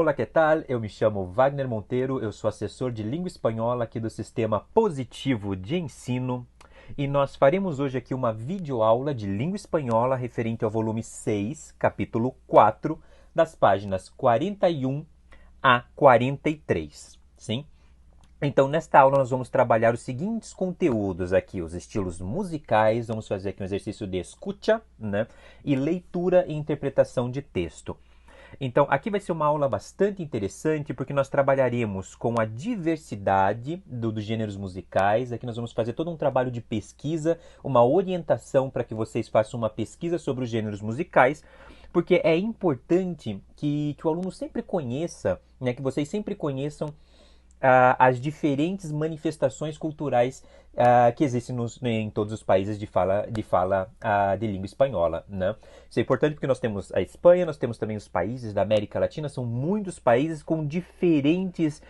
Olá, que tal? Eu me chamo Wagner Monteiro, eu sou assessor de língua espanhola aqui do Sistema Positivo de Ensino e nós faremos hoje aqui uma videoaula de língua espanhola referente ao volume 6, capítulo 4, das páginas 41 a 43, sim? Então, nesta aula nós vamos trabalhar os seguintes conteúdos aqui, os estilos musicais, vamos fazer aqui um exercício de escuta, né? E leitura e interpretação de texto. Então, aqui vai ser uma aula bastante interessante porque nós trabalharemos com a diversidade dos gêneros musicais. Aqui nós vamos fazer todo um trabalho de pesquisa, uma orientação para que vocês façam uma pesquisa sobre os gêneros musicais, porque é importante que o aluno sempre conheça, né, que vocês sempre conheçam as diferentes manifestações culturais que existem em todos os países de língua espanhola, né? Isso é importante porque nós temos a Espanha, nós temos também os países da América Latina, são muitos países com diferentes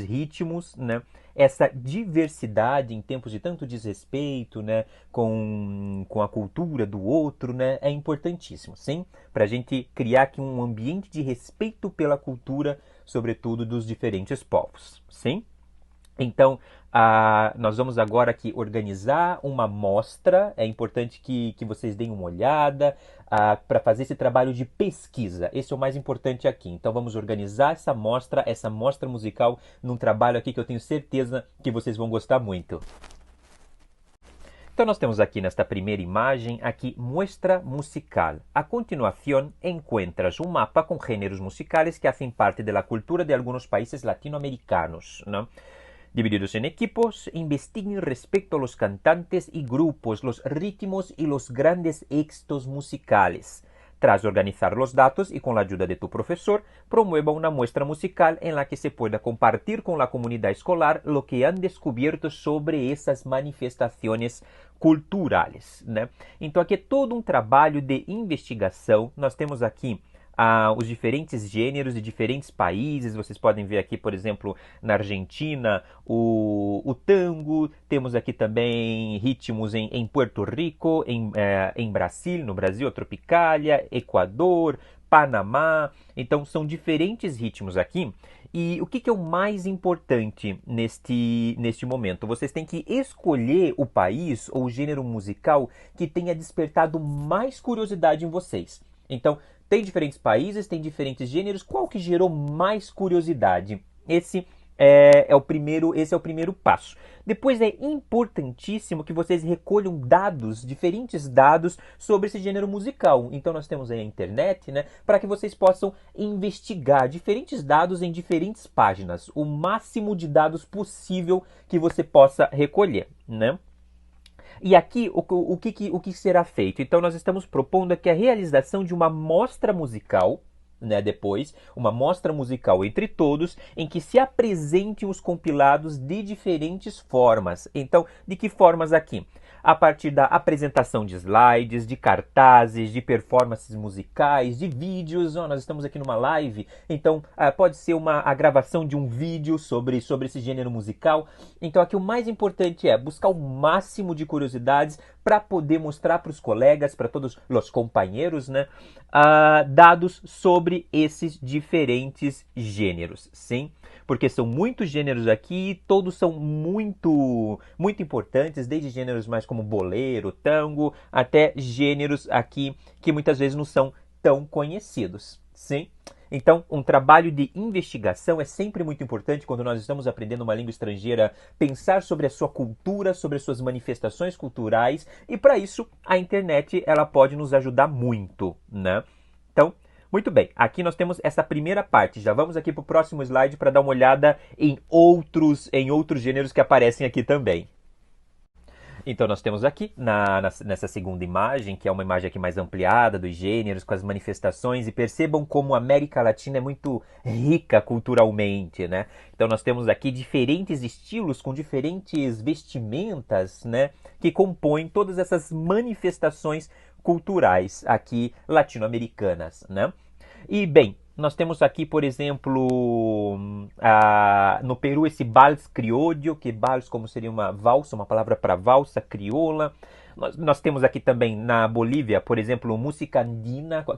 ritmos, né? Essa diversidade em tempos de tanto desrespeito, né, com a cultura do outro, né, é importantíssimo, sim? Para a gente criar aqui um ambiente de respeito pela cultura, sobretudo dos diferentes povos, sim? Então, nós vamos agora aqui organizar uma mostra. É importante que vocês deem uma olhada para fazer esse trabalho de pesquisa. Esse é o mais importante aqui. Então, vamos organizar essa mostra musical, num trabalho aqui que eu tenho certeza que vocês vão gostar muito. Então, nós temos aqui nesta primeira imagem, aqui, muestra musical. A continuación, encuentras un mapa con géneros musicales que hacen parte de la cultura de algunos países latinoamericanos, ¿no? Divididos en equipos, investiguen respecto a los cantantes y grupos, los ritmos y los grandes éxitos musicales. Tras organizar los datos y con la ayuda de tu profesor, promueva una muestra musical en la que se pueda compartir con la comunidad escolar lo que han descubierto sobre esas manifestações culturais, né? Então aqui é todo um trabalho de investigação. Nós temos aqui os diferentes gêneros de diferentes países. Vocês podem ver aqui, por exemplo, na Argentina, o tango. Temos aqui também ritmos em Puerto Rico, em Brasil, no Brasil, a Tropicália, Equador, Panamá. Então, são diferentes ritmos aqui. E o que é o mais importante neste momento? Vocês têm que escolher o país ou o gênero musical que tenha despertado mais curiosidade em vocês. Então, tem diferentes países, tem diferentes gêneros. Qual que gerou mais curiosidade? Esse é o primeiro passo. Depois é importantíssimo que vocês recolham diferentes dados sobre esse gênero musical. Então nós temos aí a internet, né, para que vocês possam investigar diferentes dados em diferentes páginas. O máximo de dados possível que você possa recolher, né? E aqui, o que será feito? Então, nós estamos propondo aqui a realização de uma mostra musical, né, depois, uma mostra musical entre todos, em que se apresentem os compilados de diferentes formas. Então, de que formas aqui? A partir da apresentação de slides, de cartazes, de performances musicais, de vídeos. Nós estamos aqui numa live, então pode ser a gravação de um vídeo sobre esse gênero musical. Então aqui o mais importante é buscar o máximo de curiosidades para poder mostrar para os colegas, para todos os companheiros, né, dados sobre esses diferentes gêneros, sim? Porque são muitos gêneros aqui, todos são muito importantes, desde gêneros mais como bolero, tango, até gêneros aqui que muitas vezes não são tão conhecidos, sim? Então, um trabalho de investigação é sempre muito importante quando nós estamos aprendendo uma língua estrangeira, pensar sobre a sua cultura, sobre as suas manifestações culturais, e para isso a internet ela pode nos ajudar muito, né? Então, muito bem, aqui nós temos essa primeira parte. Já vamos aqui para o próximo slide para dar uma olhada em outros gêneros que aparecem aqui também. Então nós temos aqui, nessa segunda imagem, que é uma imagem aqui mais ampliada dos gêneros, com as manifestações, e percebam como a América Latina é muito rica culturalmente, né? Então nós temos aqui diferentes estilos com diferentes vestimentas, né, que compõem todas essas manifestações culturais aqui latino-americanas, né? E bem, nós temos aqui, por exemplo, no Peru esse vals criollo, que vals como seria uma valsa, uma palavra para valsa crioula. Nós temos aqui também na Bolívia, por exemplo, música andina, com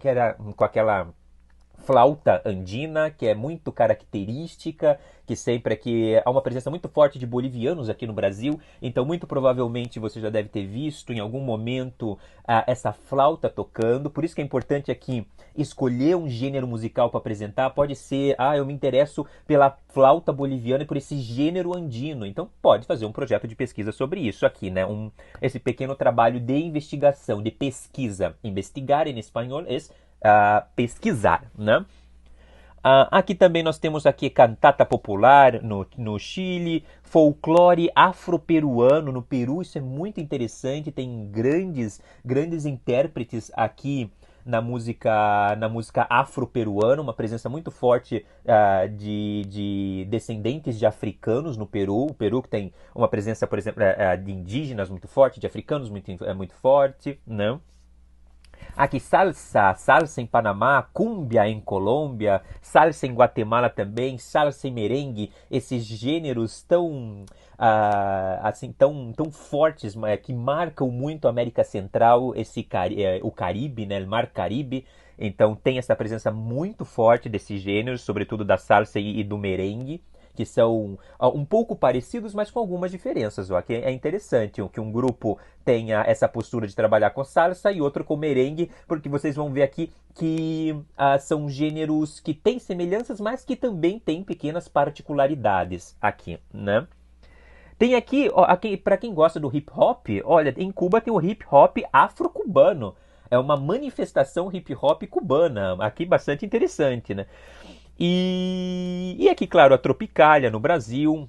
flauta andina, que é muito característica, que sempre aqui há uma presença muito forte de bolivianos aqui no Brasil, então muito provavelmente você já deve ter visto em algum momento essa flauta tocando, por isso que é importante aqui escolher um gênero musical para apresentar, pode ser, eu me interesso pela flauta boliviana e por esse gênero andino, então pode fazer um projeto de pesquisa sobre isso aqui, né? Esse pequeno trabalho de investigação, de pesquisa. Investigar em espanhol é pesquisar, né? Aqui também nós temos aqui cantata popular no Chile, folclore afro-peruano no Peru, isso é muito interessante, tem grandes intérpretes aqui na música afro-peruana, uma presença muito forte de descendentes de africanos no Peru, o Peru que tem uma presença, por exemplo, de indígenas muito forte, de africanos muito forte, né? Aqui salsa em Panamá, cúmbia em Colômbia, salsa em Guatemala também, salsa e merengue, esses gêneros assim, tão fortes, que marcam muito a América Central, o Caribe, né, o Mar Caribe. Então tem essa presença muito forte desses gêneros, sobretudo da salsa e do merengue, que são um pouco parecidos, mas com algumas diferenças. Ó, que é interessante que um grupo tenha essa postura de trabalhar com salsa e outro com merengue, porque vocês vão ver aqui que são gêneros que têm semelhanças, mas que também têm pequenas particularidades aqui, né? Tem aqui para quem gosta do hip hop, olha, em Cuba tem o hip hop afro-cubano. É uma manifestação hip hop cubana, aqui bastante interessante, né? E aqui, claro, a Tropicália no Brasil,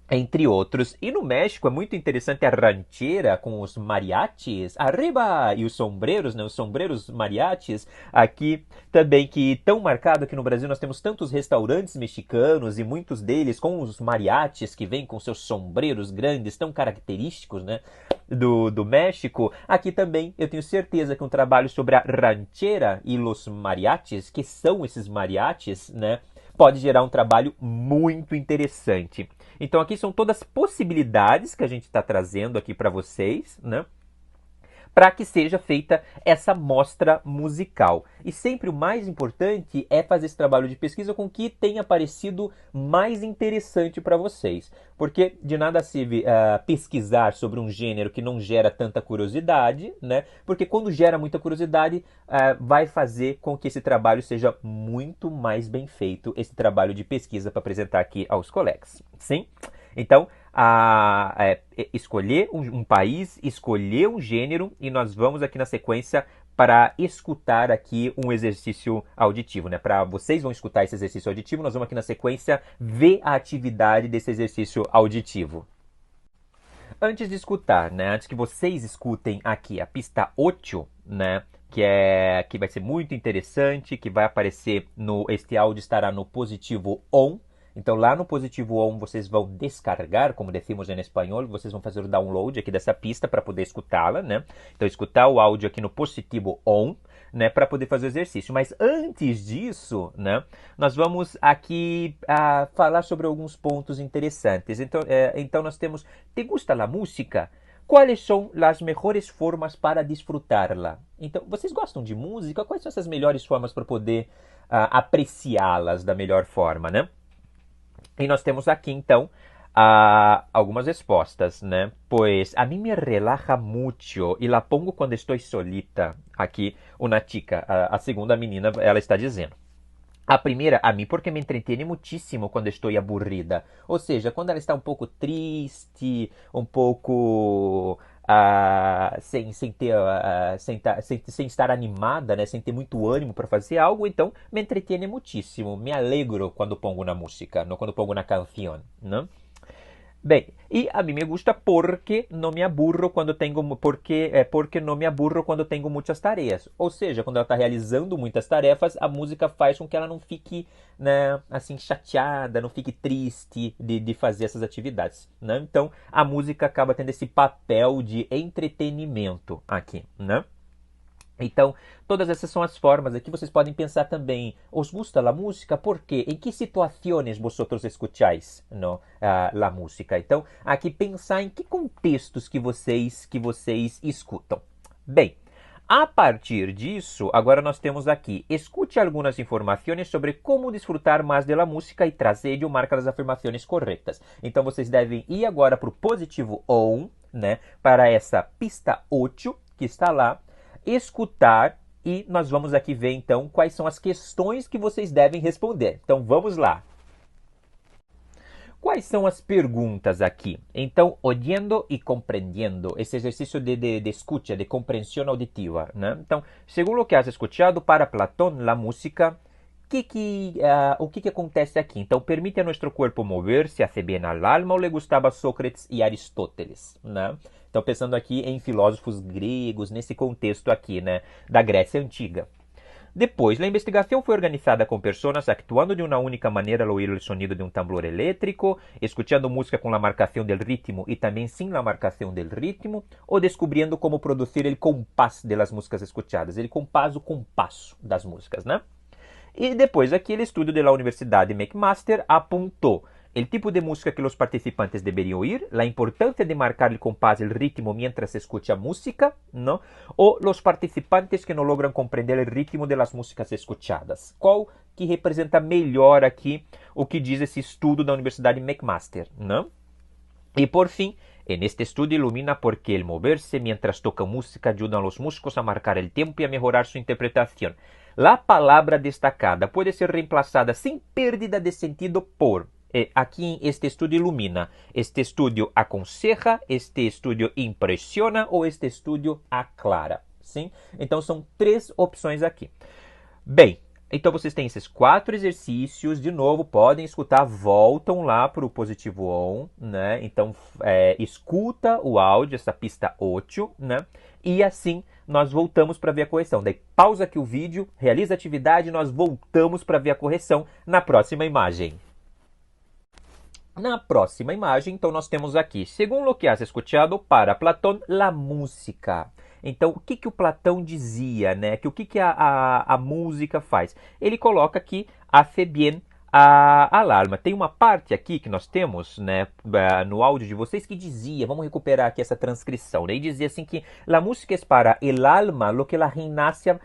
entre outros. E no México é muito interessante a rancheira com os mariachis, arriba! E os sombreros, né? Os sombreros mariachis, aqui também, que tão marcado aqui no Brasil, nós temos tantos restaurantes mexicanos e muitos deles com os mariachis que vêm com seus sombreros grandes, tão característicos, né? Do México. Aqui também eu tenho certeza que um trabalho sobre a rancheira e os mariachis, que são esses mariachis, né? Pode gerar um trabalho muito interessante. Então aqui são todas as possibilidades que a gente está trazendo aqui para vocês, né? Para que seja feita essa mostra musical. E sempre o mais importante é fazer esse trabalho de pesquisa com que tenha parecido mais interessante para vocês. Porque de nada serve pesquisar sobre um gênero que não gera tanta curiosidade, né? Porque quando gera muita curiosidade, vai fazer com que esse trabalho seja muito mais bem feito, esse trabalho de pesquisa para apresentar aqui aos colegas. Sim? Então, escolher um país, escolher um gênero e nós vamos aqui na sequência para escutar aqui um exercício auditivo, né? Para vocês vão escutar esse exercício auditivo, nós vamos aqui na sequência ver a atividade desse exercício auditivo. Antes de escutar, né? Antes que vocês escutem aqui a pista 8, né? Que vai ser muito interessante, que vai aparecer este áudio estará no positivo on. Então lá no positivo on vocês vão descarregar, como decimos em espanhol, vocês vão fazer o download aqui dessa pista para poder escutá-la, né? Então escutar o áudio aqui no positivo on, né, para poder fazer o exercício. Mas antes disso, né, nós vamos aqui falar sobre alguns pontos interessantes. Então nós temos, ¿te gusta la música? Quais são as melhores formas para disfrutá-la? Então, vocês gostam de música? Quais são essas melhores formas para poder apreciá-las da melhor forma, né? E nós temos aqui, então, algumas respostas, né? Pois a mim me relaja mucho e la pongo quando estou solita. Aqui, uma chica, a segunda menina, ela está dizendo. A primeira, a mim, porque me entretém muitíssimo quando estou aburrida. Ou seja, quando ela está um pouco triste, um pouco sem estar animada, né? Sem ter muito ânimo para fazer algo, então me entretém muitíssimo. Me alegro quando pongo na música, não quando pongo na canção, né? Bem, e a mim me gusta porque não me aburro quando porque não me aburro quando tenho muitas tarefas. Ou seja, quando ela está realizando muitas tarefas, a música faz com que ela não fique, né, assim, chateada, não fique triste de fazer essas atividades, né? Então, a música acaba tendo esse papel de entretenimento aqui, né? Então, todas essas são as formas. Aqui vocês podem pensar também, ¿os gusta la música? ¿Por qué? ¿En que situações vosotros escucháis, no, la música? Então, aqui pensar em que contextos que vocês escutam. Bem, A partir disso, agora nós temos aqui, escute algumas informações sobre como desfrutar mais da música e trazer ou marcar as afirmações corretas. Então vocês devem ir agora para o positivo on, né, para essa pista 8 que está lá, escutar e nós vamos aqui ver então quais são as questões que vocês devem responder. Então vamos lá. Quais são as perguntas aqui? Então, oyendo e compreendendo, esse exercício de escuta, de compreensão auditiva, né? Então, segundo o que has escuchado, para Platão, a música, o que acontece aqui? Então, permite a nosso corpo mover-se, hace bem al alma, ou le gustava Sócrates e Aristóteles, né? Então, pensando aqui em filósofos gregos, nesse contexto aqui, né, da Grécia Antiga. Depois, a investigação foi organizada com pessoas actuando de uma única maneira ao ouvir o sonido de um tambor elétrico, escutando música com a marcação do ritmo e também sem a marcação do ritmo, ou descobrindo como produzir o compás das músicas escutadas, o compasso das músicas, né? E depois aqui o estudo da Universidade McMaster apontou o tipo de música que os participantes deveriam oír, a importância de marcar o compás, o ritmo mientras se escucha música, ¿no? Ou os participantes que não logram compreender o ritmo das músicas escuchadas. Qual que representa melhor aqui o que diz esse estudo da Universidade McMaster, ¿no? E por fim, en este estudio ilumina por qué el moverse mientras toca música ayuda a los músicos a marcar el tiempo y a mejorar su interpretación. La palabra destacada puede ser reemplazada sin pérdida de sentido por aqui este estudio ilumina, este estudio aconseja, este estudio impressiona ou este estudio aclara. Sim? Então são 3 opções aqui. Bem, então vocês têm esses 4 exercícios, de novo, podem escutar, voltam lá para o positivo on, né? Então escuta o áudio, essa pista 8, né? E assim nós voltamos para ver a correção. Daí pausa aqui o vídeo, realiza a atividade e nós voltamos para ver a correção na próxima imagem. Na próxima imagem, então, nós temos aqui, segundo o que has escuchado, para Platão, la música. Então, o que o Platão dizia, né? O que a música faz? Ele coloca aqui, hace bien al alma. Tem uma parte aqui que nós temos, né, no áudio de vocês que dizia, vamos recuperar aqui essa transcrição, né? E dizia assim que la música es para el alma, lo que la gimnasia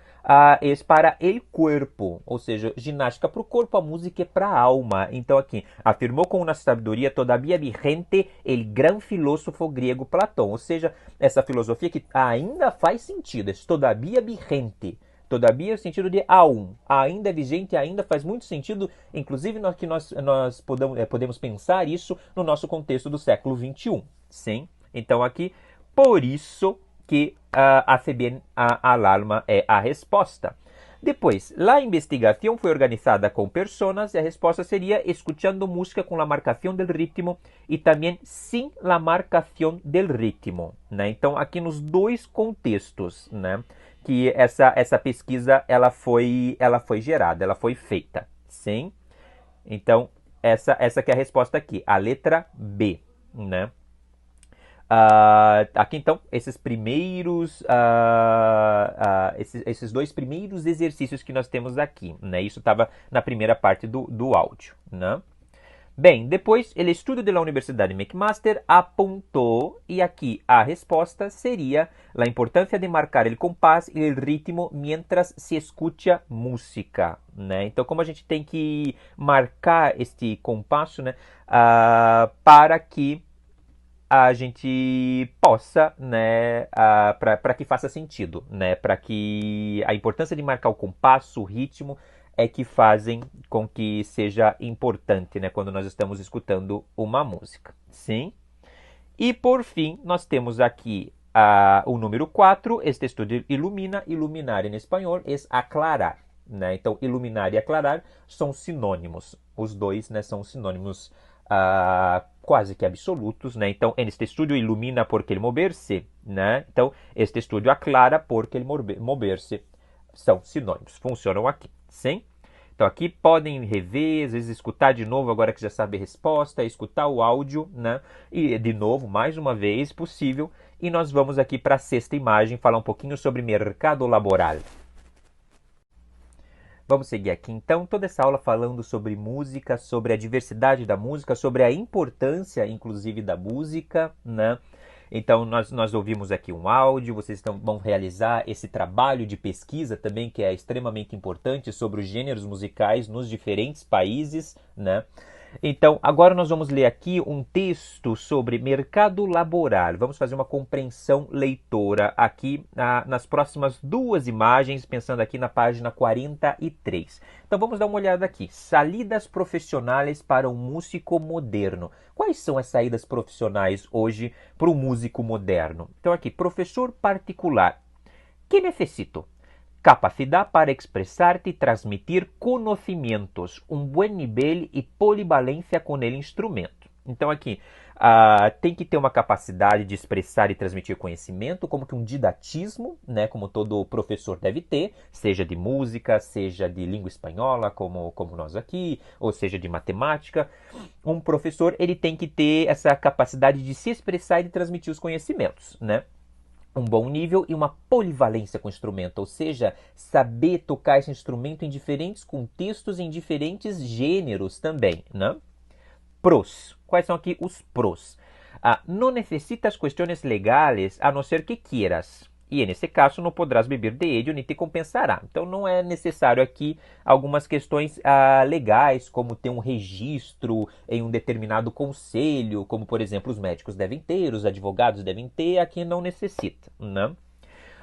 es para el cuerpo, ou seja, ginástica para o corpo, a música é para a alma. Então aqui, afirmou com uma sabedoria todavia vigente el gran filósofo griego Platão, ou seja, essa filosofia que ainda faz sentido, é todavia vigente. Todavia, o sentido de aún, ainda é vigente, ainda faz muito sentido, inclusive que nós podemos pensar isso no nosso contexto do século XXI. Sim? Então aqui, por isso que hace bien al alma é a resposta. Depois, a investigação foi organizada com pessoas e a resposta seria escutando música com a marcação do ritmo e também sem a marcação do ritmo, né? Então, aqui nos 2 contextos, né, que essa pesquisa ela foi gerada, ela foi feita, sim? Então, essa que é a resposta aqui, a letra B, né? Aqui então, esses esses 2 primeiros exercícios que nós temos aqui, né? Isso estava na primeira parte do áudio, né? Bem, depois, o estudo da Universidade McMaster apontou, e aqui a resposta seria a importância de marcar o compás e o ritmo mientras se escucha música, né? Então, como a gente tem que marcar este compasso, né, para que a gente possa, né, para que faça sentido, né, para que a importância de marcar o compasso, o ritmo, é que fazem com que seja importante, né, quando nós estamos escutando uma música. Sim? E por fim, nós temos aqui o número 4, este estudo ilumina, iluminar em espanhol é aclarar, né? Então, iluminar e aclarar são sinônimos, os 2, né, são sinônimos quase que absolutos, né? Então, este estudo ilumina porque ele mover-se, né? Então, este estudo aclara porque ele mover-se. São sinônimos, funcionam aqui, sim? Então, aqui podem rever, às vezes escutar de novo, agora que já sabe a resposta, escutar o áudio, né? E, de novo, mais uma vez, possível. E nós vamos aqui para a 6ª imagem, falar um pouquinho sobre mercado laboral. Vamos seguir aqui então, toda essa aula falando sobre música, sobre a diversidade da música, sobre a importância, inclusive, da música, né? Então, nós ouvimos aqui um áudio, vocês vão realizar esse trabalho de pesquisa também, que é extremamente importante, sobre os gêneros musicais nos diferentes países, né? Então, agora nós vamos ler aqui um texto sobre mercado laboral. Vamos fazer uma compreensão leitora aqui nas próximas duas imagens, pensando aqui na página 43. Então, vamos dar uma olhada aqui. Salidas profissionais para um músico moderno. Quais são as saídas profissionais hoje para o músico moderno? Então, aqui, professor particular. Que necessito? Capacidade para expressar-te e transmitir conhecimentos, um bom nível e polivalência com o instrumento. Então aqui, tem que ter uma capacidade de expressar e transmitir conhecimento, como que um didatismo, né, como todo professor deve ter, seja de música, seja de língua espanhola, como nós aqui, ou seja de matemática. Um professor, ele tem que ter essa capacidade de se expressar e de transmitir os conhecimentos, né? Um bom nível e uma polivalência com o instrumento, ou seja, saber tocar esse instrumento em diferentes contextos, em diferentes gêneros também, né? Pros. Quais são aqui os pros? Não necessitas questões legais a não ser que quieras. E nesse caso não podrás beber de ello nem te compensará. Então não é necessário aqui algumas questões legais, como ter um registro em um determinado conselho, como por exemplo os médicos devem ter, os advogados devem ter, aqui não necessita, né?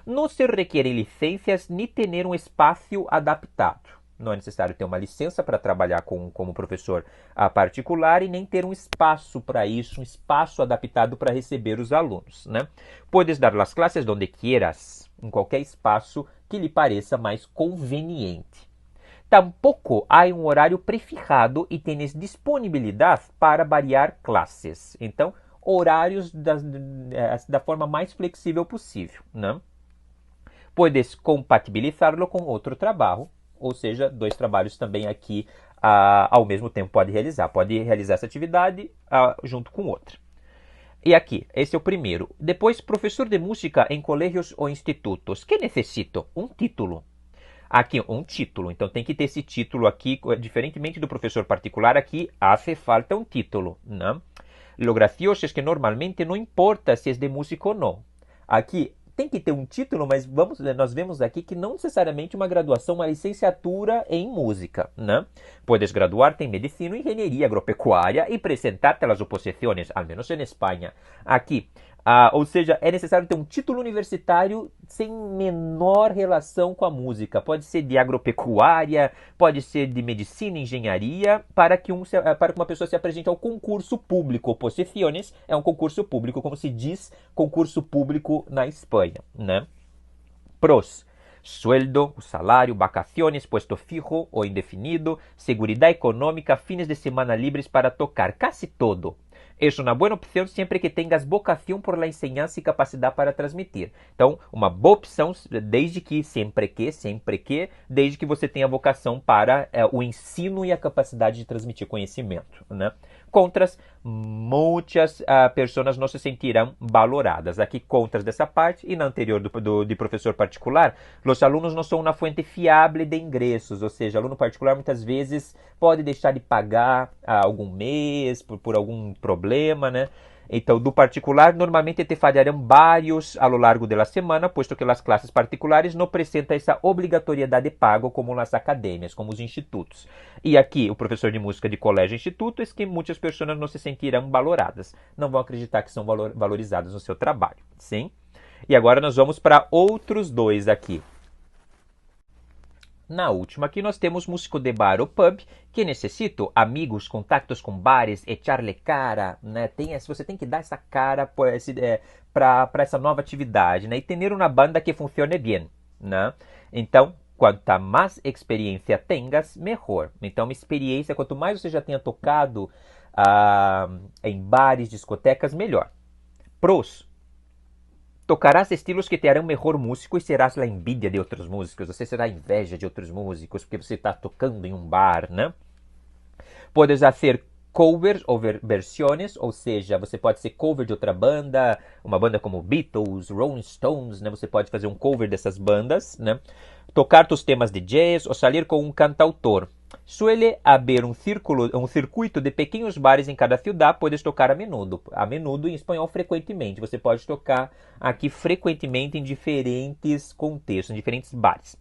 Não se requerem licenças nem ter um espaço adaptado. Não é necessário ter uma licença para trabalhar como professor particular e nem ter um espaço para isso, um espaço adaptado para receber os alunos, né? Podes dar as classes onde quieras, em qualquer espaço que lhe pareça mais conveniente. Tampouco há um horário prefijado e tens disponibilidade para variar classes. Então, horários da forma mais flexível possível, né? Podes compatibilizá-lo com outro trabalho, ou seja, dois trabalhos também aqui ao mesmo tempo pode realizar essa atividade junto com outra. E aqui, esse é o primeiro. Depois, professor de música em colégios ou institutos. Que necessito? Um título. Aqui, um título. Então tem que ter esse título aqui, diferentemente do professor particular, aqui hace falta um título, né? Lo gracioso es que normalmente não importa se é de música ou não. Aqui tem que ter um título, mas nós vemos aqui que não necessariamente uma graduação, uma licenciatura em música, né? Puedes graduarte em medicina ou engenharia agropecuária e apresentar-te às oposições, al menos em Espanha. Aqui, ou seja, é necessário ter um título universitário sem menor relação com a música. Pode ser de agropecuária, pode ser de medicina e engenharia, para que uma pessoa se apresente ao concurso público. Oposições é um concurso público, como se diz concurso público na Espanha, né? Pros. Sueldo, o salário, vacaciones, puesto fijo ou indefinido, seguridade econômica, fines de semana livres para tocar, casi todo. É uma boa opção sempre que tenhas vocação por la enseñanza e capacidade para transmitir. Então, uma boa opção desde que você tenha vocação para o ensino e a capacidade de transmitir conhecimento, né? Contras, muitas pessoas não se sentirão valoradas. Aqui, contras dessa parte, e na anterior de professor particular, os alunos não são uma fonte fiável de ingressos, ou seja, aluno particular muitas vezes pode deixar de pagar algum mês por algum problema, né? Então, do particular, normalmente te falharão vários ao longo da semana, posto que as classes particulares não apresentam essa obrigatoriedade de pago como nas academias, como os institutos. E aqui, o professor de música de colégio e instituto é que muitas pessoas não se sentirão valoradas, não vão acreditar que são valorizadas no seu trabalho, sim? E agora nós vamos para outros dois aqui. Na última aqui nós temos músico de bar ou pub, que necessito amigos, contactos com bares, echarle cara, né? Você tem que dar essa cara para essa nova atividade, né? E ter uma banda que funcione bem, né? Então, quanto mais experiência tenhas, melhor. Então, experiência, quanto mais você já tenha tocado em bares, discotecas, melhor. Pros. Tocarás estilos que te harão melhor músico e serás a envidia de outros músicos. Você será a inveja de outros músicos porque você está tocando em um bar, né? Podes fazer covers ou versões, ou seja, você pode ser cover de outra banda, uma banda como Beatles, Rolling Stones, né? Você pode fazer um cover dessas bandas, né? Tocar tus temas de jazz ou sair com um cantautor. Suele haber um circuito de pequenos bares em cada ciudad, puedes tocar a menudo. A menudo em espanhol frequentemente. Você pode tocar aqui frequentemente em diferentes contextos, em diferentes bares.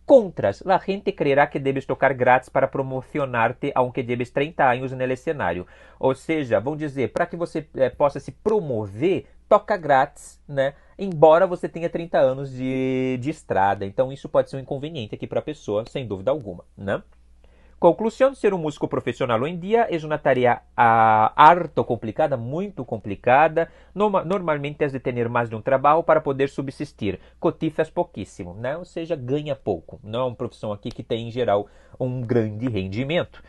Contras, la gente creerá que debes tocar grátis para promocionar-te, aunque lleves 30 anos no escenário. Ou seja, vão dizer, para que você possa se promover, toca grátis, né? Embora você tenha 30 anos de estrada. Então isso pode ser um inconveniente aqui para a pessoa, sem dúvida alguma, né? Conclusão, ser um músico profissional hoje em dia é uma tarefa harto complicada, muito complicada. Normalmente has de ter mais de um trabalho para poder subsistir. Cotizas pouquíssimo, né? Ou seja, ganha pouco. Não é uma profissão aqui que tem, em geral, um grande rendimento.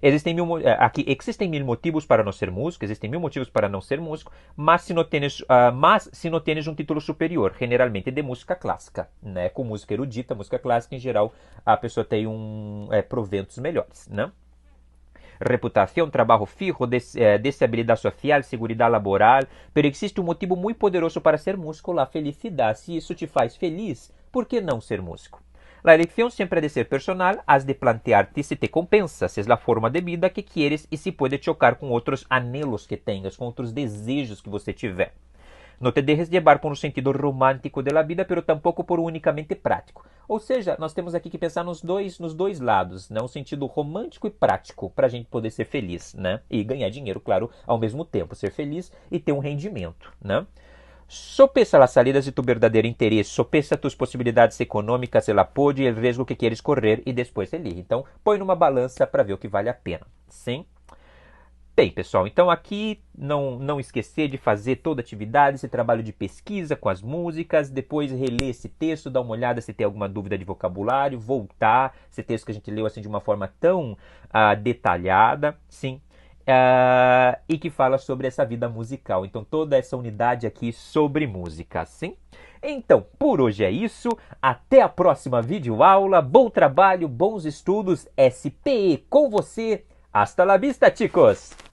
Existem mil motivos para não ser músico, existem mil motivos para não ser músico, mas se não tens um título superior, generalmente de música clássica, né? Com música erudita, música clássica, em geral, a pessoa tem proventos melhores, né? Reputação, trabalho fijo, desestabilidade social, segurança laboral, pero existe um motivo muito poderoso para ser músico, a felicidade. Se isso te faz feliz, por que não ser músico? A elección siempre ha de ser personal, has de plantearte si te compensa, si es la forma de vida que quieres e se pode chocar com outros anhelos que tenhas, com outros desejos que você tiver. Não te dejes llevar por um sentido romântico da vida, pero tampouco por um unicamente prático. Ou seja, nós temos aqui que pensar nos dois lados, né? Um sentido romântico e prático, para a gente poder ser feliz, né? E ganhar dinheiro, claro, ao mesmo tempo, ser feliz e ter um rendimento, né? Sopesa as salidas de tu verdadeiro interesse, sopesa tus possibilidades econômicas, el apoio e o risco que queres correr e depois elige. Então, põe numa balança para ver o que vale a pena. Sim? Bem, pessoal, então aqui não esquecer de fazer toda a atividade, esse trabalho de pesquisa com as músicas, depois reler esse texto, dar uma olhada se tem alguma dúvida de vocabulário, voltar, esse texto que a gente leu assim de uma forma tão detalhada, sim, e que fala sobre essa vida musical. Então toda essa unidade aqui sobre música, sim? Então, por hoje é isso, até a próxima videoaula, bom trabalho, bons estudos, SPE com você, hasta la vista, chicos!